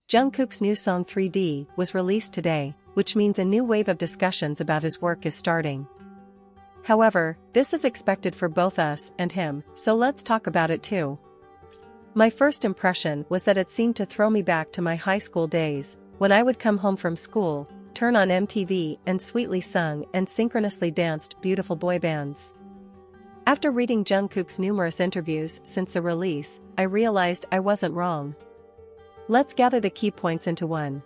Jungkook's new song 3D was released today, which means a new wave of discussions about his work is starting. However, this is expected for both us and him, so let's talk about it too. My first impression was that it seemed to throw me back to my high school days, when I would come home from school, turn on MTV and sweetly sung and synchronously danced beautiful boy bands. After reading Jungkook's numerous interviews since the release, I realized I wasn't wrong. Let's gather the key points into one.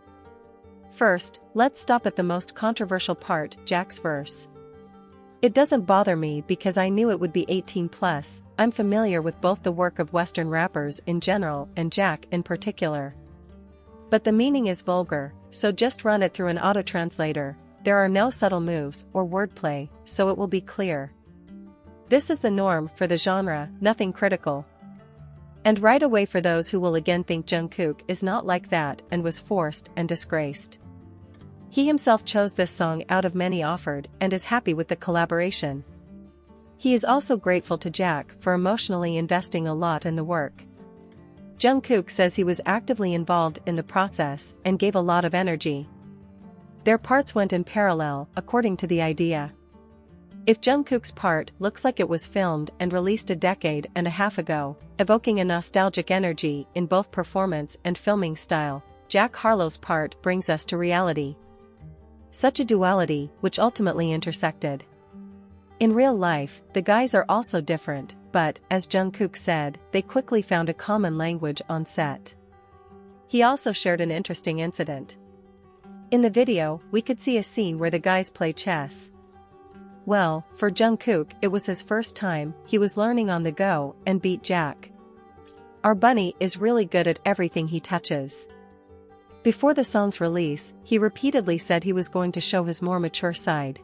First, let's stop at the most controversial part, Jack's verse. It doesn't bother me because I knew it would be 18+, I'm familiar with both the work of Western rappers in general and Jack in particular. But the meaning is vulgar, so just run it through an auto-translator. There are no subtle moves or wordplay, so it will be clear. This is the norm for the genre, nothing critical. And right away for those who will again think Jungkook is not like that and was forced and disgraced. He himself chose this song out of many offered and is happy with the collaboration. He is also grateful to Jack for emotionally investing a lot in the work. Jungkook says he was actively involved in the process and gave a lot of energy. Their parts went in parallel, according to the idea. If Jungkook's part looks like it was filmed and released a decade and a half ago, evoking a nostalgic energy in both performance and filming style, Jack Harlow's part brings us to reality. Such a duality, which ultimately intersected. In real life, the guys are also different, but, as Jungkook said, they quickly found a common language on set. He also shared an interesting incident. In the video, we could see a scene where the guys play chess. Well, for Jungkook it was his first time, he was learning on the go and beat Jack. Our bunny is really good at everything he touches. Before the song's release, he repeatedly said he was going to show his more mature side.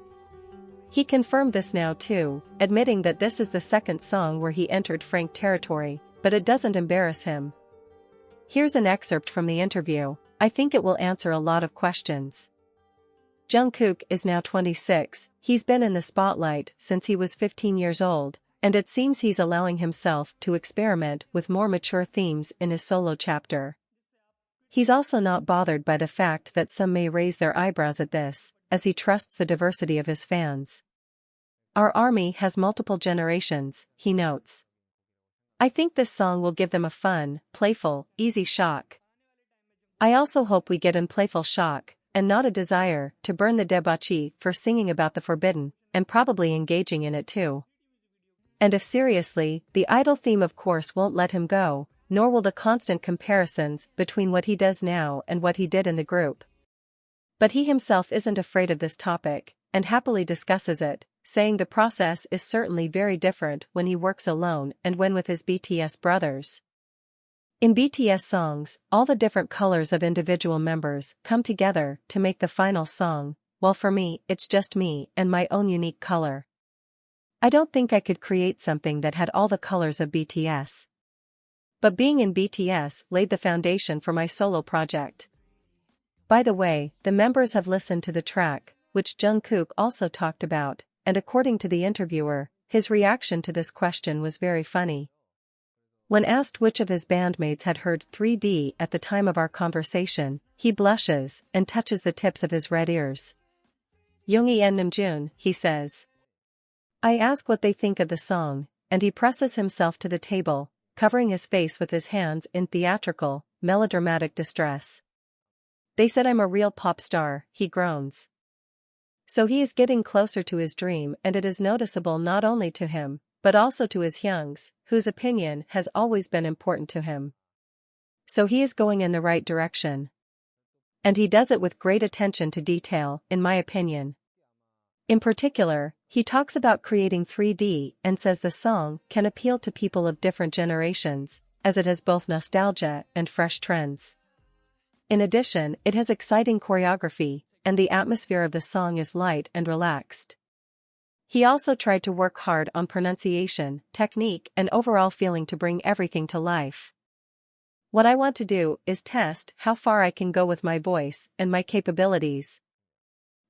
He confirmed this now too, admitting that this is the second song where he entered frank territory, but it doesn't embarrass him. Here's an excerpt from the interview. I think it will answer a lot of questions. Jungkook is now 26, he's been in the spotlight since he was 15 years old, and it seems he's allowing himself to experiment with more mature themes in his solo chapter. He's also not bothered by the fact that some may raise their eyebrows at this, as he trusts the diversity of his fans. Our army has multiple generations, he notes. I think this song will give them a fun, playful, easy shock. I also hope we get an playful shock, and not a desire to burn the debauchee for singing about the forbidden, and probably engaging in it too. And if seriously, the idol theme of course won't let him go, nor will the constant comparisons between what he does now and what he did in the group. But he himself isn't afraid of this topic, and happily discusses it, saying the process is certainly very different when he works alone and when with his BTS brothers. In BTS songs, all the different colors of individual members come together to make the final song, while for me, it's just me and my own unique color. I don't think I could create something that had all the colors of BTS. But being in BTS laid the foundation for my solo project. By the way, the members have listened to the track, which Jungkook also talked about, and according to the interviewer, his reaction to this question was very funny. When asked which of his bandmates had heard 3D at the time of our conversation, he blushes and touches the tips of his red ears. Yoongi and Namjoon, he says. I ask what they think of the song, and he presses himself to the table, covering his face with his hands in theatrical, melodramatic distress. They said I'm a real pop star, he groans. So he is getting closer to his dream, and it is noticeable not only to him, but also to his hyungs, whose opinion has always been important to him. So he is going in the right direction. And he does it with great attention to detail, in my opinion. In particular, he talks about creating 3D and says the song can appeal to people of different generations, as it has both nostalgia and fresh trends. In addition, it has exciting choreography, and the atmosphere of the song is light and relaxed. He also tried to work hard on pronunciation, technique, and overall feeling to bring everything to life. What I want to do is test how far I can go with my voice and my capabilities.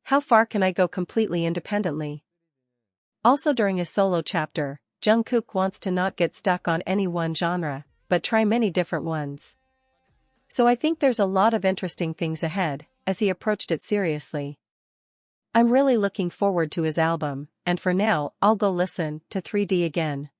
How far can I go completely independently? Also during his solo chapter, Jungkook wants to not get stuck on any one genre, but try many different ones. So I think there's a lot of interesting things ahead, as he approached it seriously. I'm really looking forward to his album, and for now, I'll go listen to 3D again.